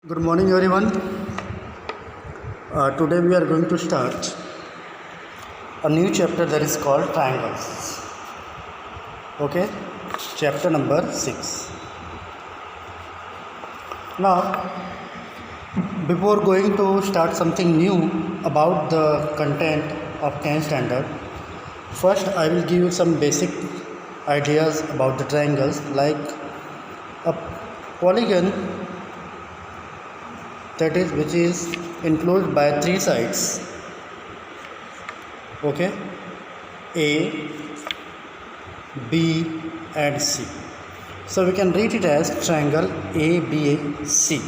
Good morning, everyone. Today we are going to start a new chapter that is called triangles. Okay, chapter number 6. Now, before going to start something new about the content of 10th standard, first I will give you some basic ideas about the triangles, like a polygon, that is which is enclosed by three sides. Okay, A, B and C. So we can read it as triangle ABC.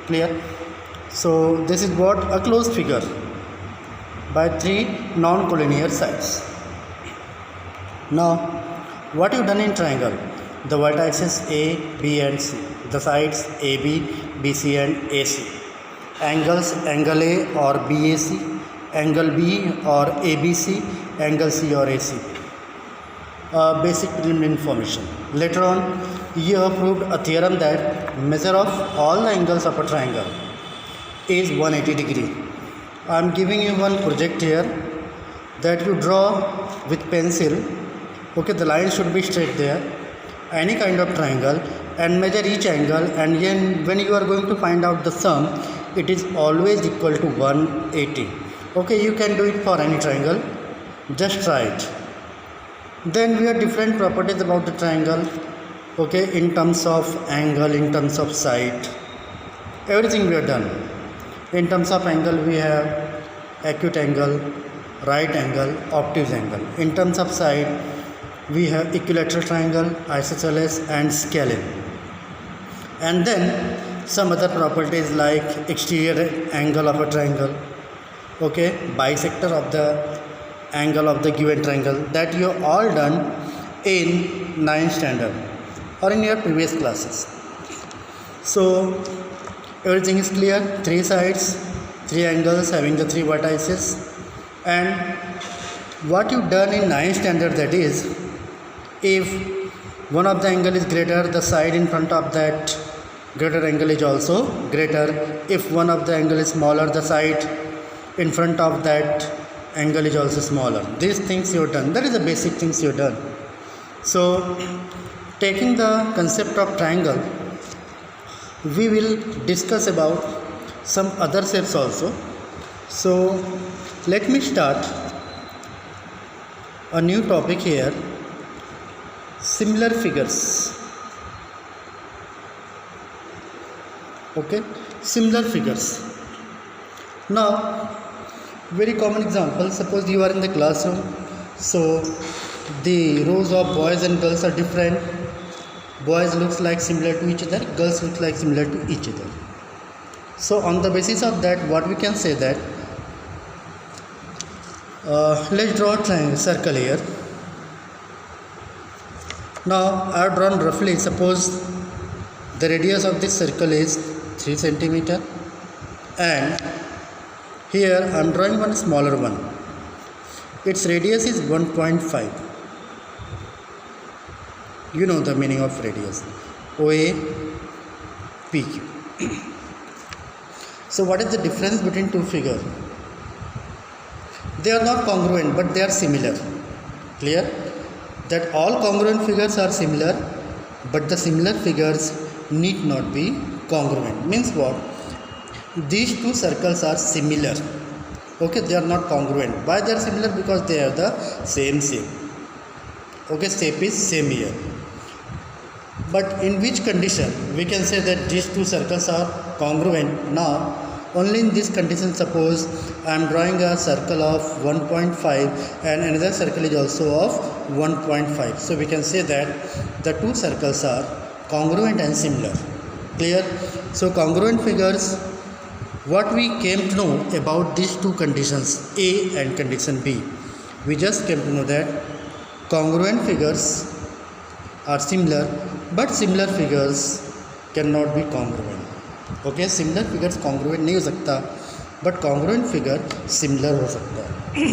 Clear? So this is what a closed figure by three non-collinear sides. Now what you done in triangle? The vertices A, B and C, the sides AB, BC and AC, angles angle A or BAC, angle B or ABC, angle C or AC. Basic preliminary information. Later on, you have proved a theorem that measure of all the angles of a triangle is 180 degree. I am giving you one project here that you draw with pencil. Okay, the line should be straight there. Any kind of triangle and measure each angle, and then when you are going to find out the sum, it is always equal to 180. Okay, you can do it for any triangle. Just try it. Then we have different properties about the triangle. Okay, in terms of angle, in terms of side, everything we have done. In terms of angle, we have acute angle, right angle, obtuse angle. In terms of side, we have equilateral triangle, isosceles and scalene. And then some other properties like exterior angle of a triangle, okay, bisector of the angle of the given triangle, that you have all done in 9th standard or in your previous classes. So everything is clear. Three sides, three angles having the three vertices, and what you done in 9th standard, that is, if one of the angle is greater, the side in front of that greater angle is also greater. If one of the angle is smaller, the side in front of that angle is also smaller. These things you have done. That is the basic things you have done. So taking the concept of triangle, we will discuss about some other shapes also. So let me start a new topic here. Similar figures. Okay, similar figures. Now, very common example. Suppose you are in the classroom. So the rows of boys and girls are different. Boys looks like similar to each other. Girls look like similar to each other. So on the basis of that, what we can say that let's draw a triangle, circle here. Now I have drawn roughly, suppose the radius of this circle is 3 centimeter, and here I am drawing one smaller one. Its radius is 1.5. You know the meaning of radius, OA, PQ. So what is the difference between two figures? They are not congruent, but they are similar. Clear? That all congruent figures are similar, but the similar figures need not be congruent. Means what? These two circles are similar. Okay, they are not congruent. Why they are similar? Because they have the same shape. Okay, shape is same here. But in which condition we can say that these two circles are congruent? Now, only in this condition. Suppose I am drawing a circle of 1.5 and another circle is also of 1.5. So we can say that the two circles are congruent and similar. Clear? So congruent figures, what we came to know about these two conditions, A and condition B, we just came to know that congruent figures are similar, but similar figures cannot be congruent. Okay, similar figures congruent नहीं हो सकता, but congruent figure similar हो सकता है.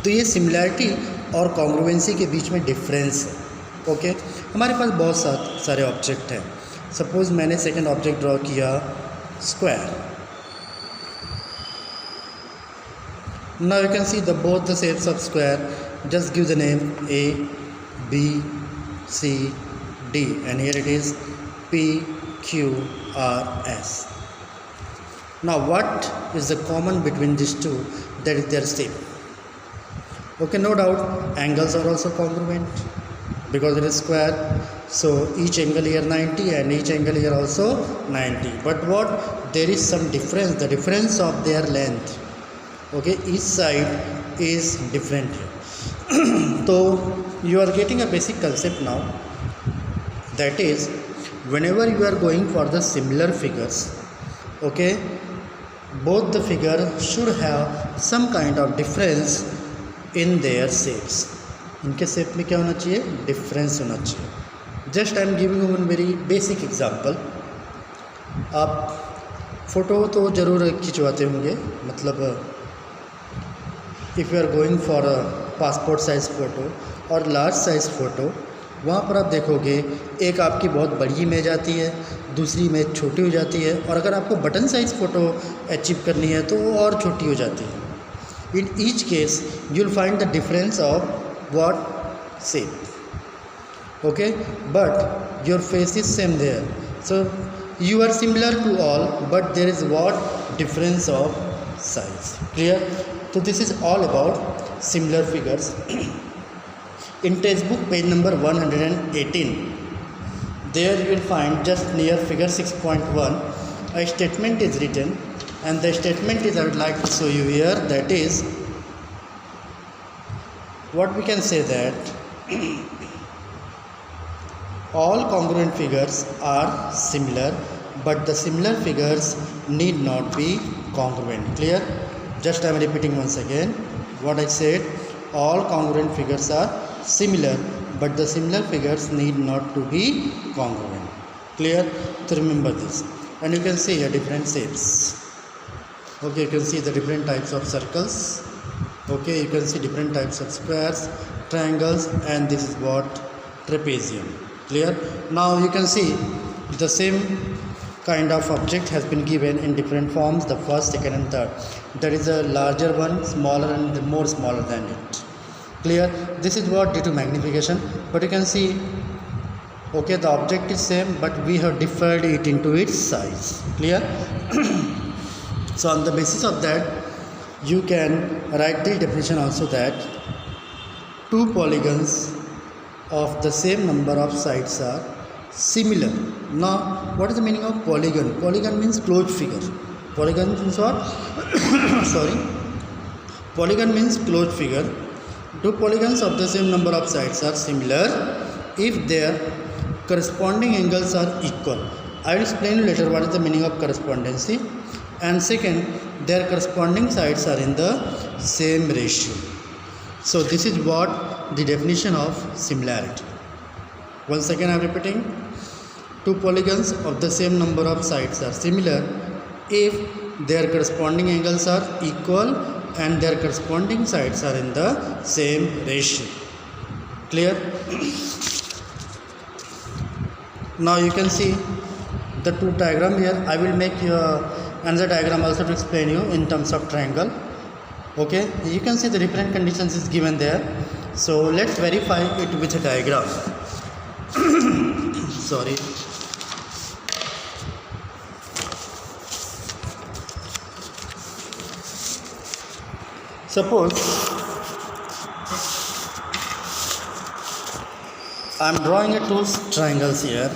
तो ये similarity और congruency के बीच में डिफरेंस है. ओके, हमारे पास बहुत सारे ऑब्जेक्ट हैं. सपोज मैंने सेकंड ऑब्जेक्ट ड्रॉ किया square. Now you can see the both the shapes of square. Just give the name A, B, C, D, and here it is P, Q, R, S. Now what is the common between these two? That is their shape. Okay, no doubt angles are also congruent because it is square. So each angle here 90 and each angle here also 90. But what? There is some difference. The difference of their length. Okay, each side is different here. So you are getting a basic concept now, that is whenever you are going for the similar figures, okay, both the figure should have some kind of difference in their shapes. इनके shape में क्या होना चाहिए? Difference होना चाहिए. Just I am giving one very basic example. आप photo तो ज़रूर खिंचवाते होंगे, मतलब if you are going for a passport size photo और लार्ज साइज़ फ़ोटो, वहाँ पर आप देखोगे एक आपकी बहुत बड़ी इमेज आती है, दूसरी इमेज छोटी हो जाती है, और अगर आपको बटन साइज़ फ़ोटो अचीव करनी है तो वो और छोटी हो जाती है. In each case you will find the difference of what shape. Okay, but your face is same there, so you are similar to all, but there is what difference of size. Clear? So this is all about similar figures. In textbook page number 118, there you will find just near figure 6.1 a statement is written, and the statement is, I would like to show you here, that is what we can say that all congruent figures are similar, but the similar figures need not be congruent. Clear? Just I am repeating once again what I said. All congruent figures are similar, but the similar figures need not to be congruent. Clear? So remember this. And you can see here different shapes. Okay, you can see the different types of circles. Okay, you can see different types of squares, triangles, and this is what? Trapezium. Clear? Now you can see the same kind of object has been given in different forms, the first, second and third. There is a larger one, smaller, and the more smaller than it. Clear? This is what, due to magnification, but you can see, okay, the object is same, but we have differed it into its size. Clear? So on the basis of that, you can write the definition also, that two polygons of the same number of sides are similar. Now what is the meaning of polygon? Polygon means closed figure. Polygon means what? Sorry, polygon means closed figure. Two polygons of the same number of sides are similar if their corresponding angles are equal. I will explain you later what is the meaning of correspondency. And second, their corresponding sides are in the same ratio. So this is what the definition of similarity. Once again I am repeating, two polygons of the same number of sides are similar if their corresponding angles are equal and their corresponding sides are in the same ratio. Clear? Now you can see the two diagram here. I will make another diagram also to explain you in terms of triangle. Okay, you can see the different conditions is given there. So let's verify it with a diagram. Sorry. Suppose I am drawing a two triangles here.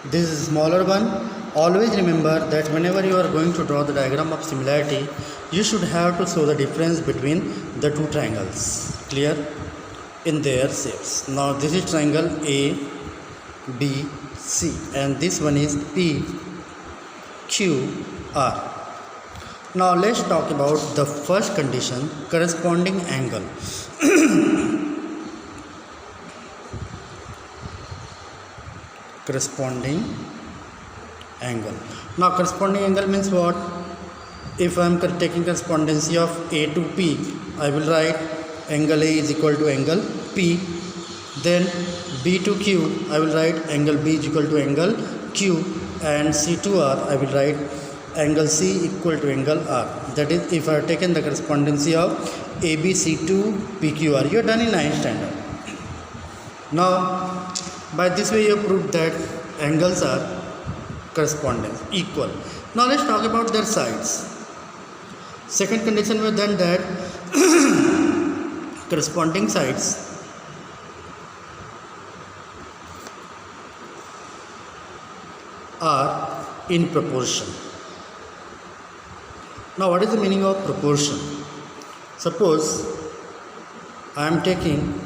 This is smaller one. Always remember that whenever you are going to draw the diagram of similarity, you should have to show the difference between the two triangles. Clear? In their shapes. Now this is triangle A, B, C, and this one is P, Q, R. Now let's talk about the first condition, corresponding angle. Corresponding angle. Now corresponding angle means what? If I am taking correspondency of A to P, I will write angle A is equal to angle P. Then B to Q, I will write angle B is equal to angle Q and C2R, I will write angle C equal to angle R. That is, if I have taken the correspondency of ABC2 PQR. You are done in 9th standard. Now, by this way you have proved that angles are corresponding, equal. Now let's talk about their sides. Second condition we have done that corresponding sides are in proportion. Now what is the meaning of proportion? Suppose I am taking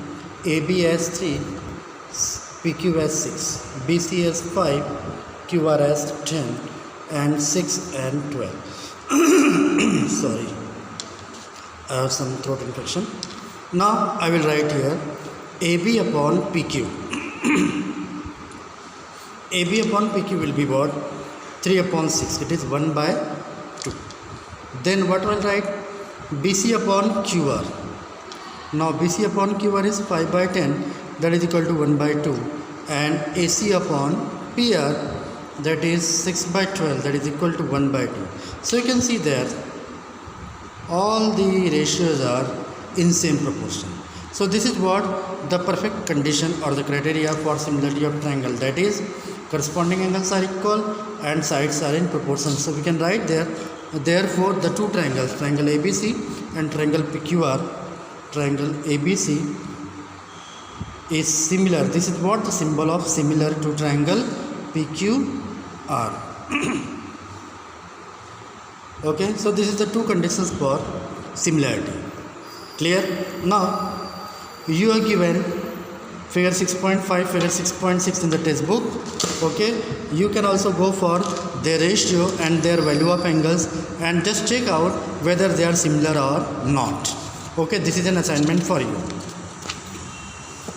AB as 3, PQ as 6, BC as 5, QR as 10 and 6 and 12. Sorry, I have some throat infection. Now I will write here AB upon PQ. AB upon PQ will be what? 3 upon 6. It is 1 by 2. Then what will write? BC upon QR. Now BC upon QR is 5 by 10. That is equal to 1 by 2. And AC upon PR, that is 6 by 12. That is equal to 1 by 2. So you can see there all the ratios are in same proportion. So this is what the perfect condition or the criteria for similarity of triangle. That is, corresponding angles are equal and sides are in proportion. So we can write there, therefore the two triangles, triangle ABC and triangle PQR, triangle ABC is similar. This is what the symbol of similar to triangle PQR. Okay, so this is the two conditions for similarity. Clear? Now you are given figure 6.5, figure 6.6 in the textbook. Okay, you can also go for their ratio and their value of angles and just check out whether they are similar or not. Okay, this is an assignment for you.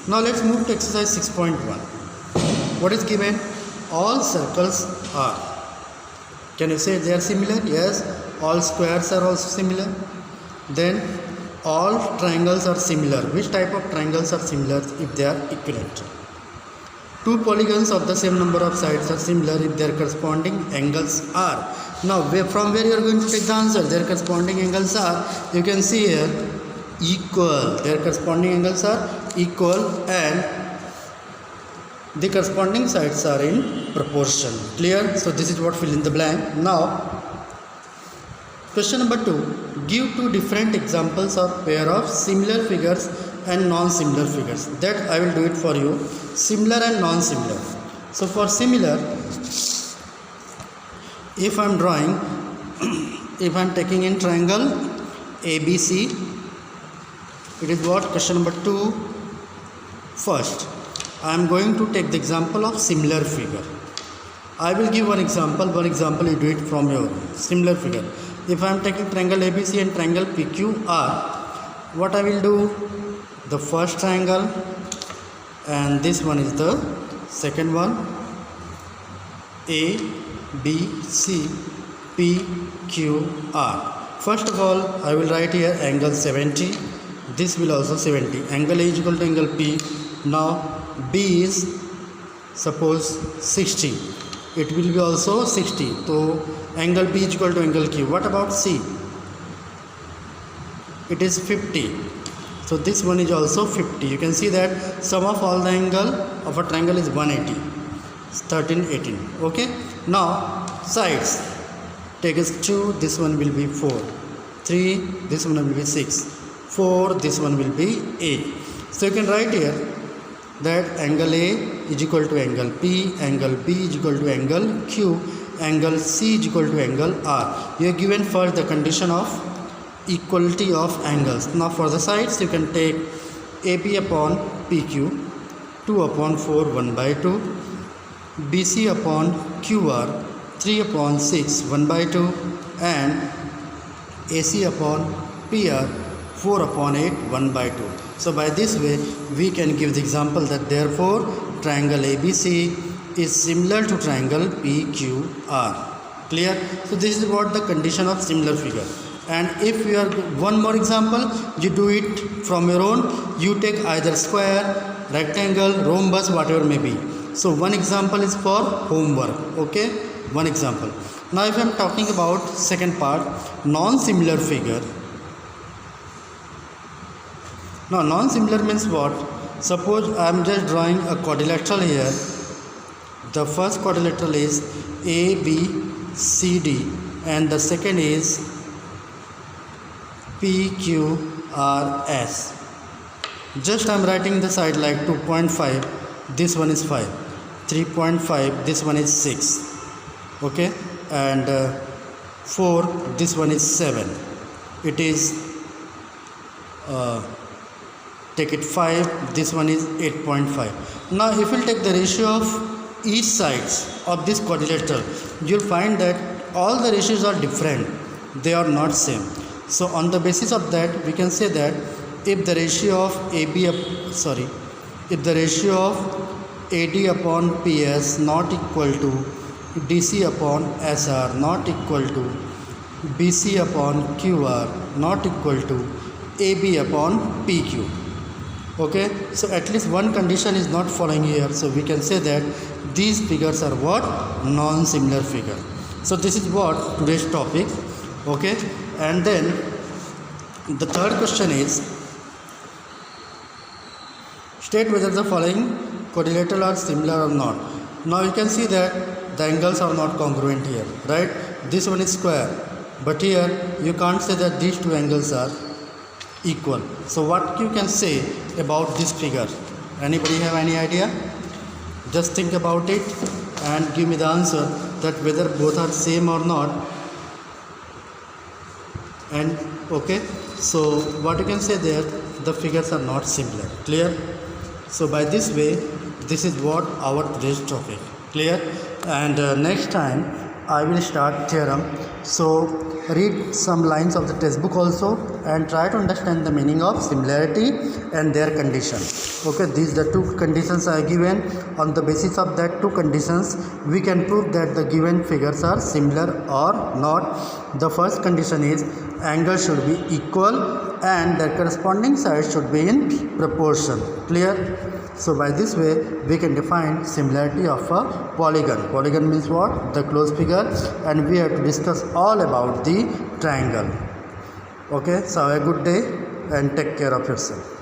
Now let's move to exercise 6.1. What is given? All circles are. Can you say they are similar? Yes. All squares are also similar. Then all triangles are similar. Which type of triangles are similar? If they are equilateral. Two polygons of the same number of sides are similar if their corresponding angles are. Now from where you are going to take the answer? Their corresponding angles are, you can see here, equal. Their corresponding angles are equal and the corresponding sides are in proportion. Clear? So this is what fill in the blank. Now question number 2. Give two different examples of pair of similar figures and non-similar figures. That I will do it for you. Similar and non-similar. So for similar, if I am drawing, if I am taking in triangle ABC, it is what? Question number 2. First, I am going to take the example of similar figure. I will give one example you do it from your similar figure. If I am taking triangle ABC and triangle PQR, what I will do? The first triangle and this one is the second one. A, B, C, P, Q, R. First of all, I will write here angle 70. This will also 70. Angle A is equal to angle P. Now B is suppose 60. It will be also 60. So angle B is equal to angle Q. What about C? It is 50. So this one is also 50. You can see that sum of all the angle of a triangle is 180. 13, 18. Okay. Now sides. Take as 2. This one will be 4. 3. This one will be 6. 4. This one will be 8. So you can write here that angle A is equal to angle P, angle B is equal to angle Q, angle C is equal to angle R. You are given first the condition of equality of angles. Now for the sides you can take AP upon PQ, 2 upon 4, 1 by 2, BC upon QR, 3 upon 6, 1 by 2 and AC upon PR, 4 upon 8, 1 by 2. So by this way we can give the example that therefore triangle ABC is similar to triangle PQR. Clear? So this is what the condition of similar figure. And if you are one more example, you do it from your own. You take either square, rectangle, rhombus, whatever may be. So one example is for homework. Okay, one example. Now if I am talking about second part, non-similar figure. Now non-similar means what? Suppose I am just drawing a quadrilateral here. The first quadrilateral is ABCD and the second is PQRS. Just I am writing the side like 2.5, this one is 5, 3.5, this one is 6, okay, and 4, this one is 7. It is take it 5, this one is 8.5. Now if you take the ratio of each sides of this quadrilateral, you'll find that all the ratios are different, they are not same. So on the basis of that we can say that if the ratio of AD upon PS not equal to DC upon SR not equal to BC upon QR not equal to AB upon PQ. Okay, so at least one condition is not following here, so we can say that these figures are what? Non-similar figure. So this is what today's topic. Okay, and then the third question is, state whether the following quadrilateral are similar or not. Now you can see that the angles are not congruent here, right? This one is square, but here you can't say that these two angles are equal. So what you can say about this figure? Anybody have any idea? Just think about it and give me the answer that whether both are same or not. And okay, so what you can say there, the figures are not similar. Clear? So by this way, this is what our today's topic. Clear? And next time I will start theorem. So read some lines of the textbook also and try to understand the meaning of similarity and their condition. Okay, these are the two conditions I given. On the basis of that two conditions, we can prove that the given figures are similar or not. The first condition is angle should be equal and the corresponding side should be in proportion. Clear? So by this way we can define similarity of a polygon. Polygon means what? The closed figure, and we have to discuss all about the triangle. Okay, so have a good day and take care of yourself.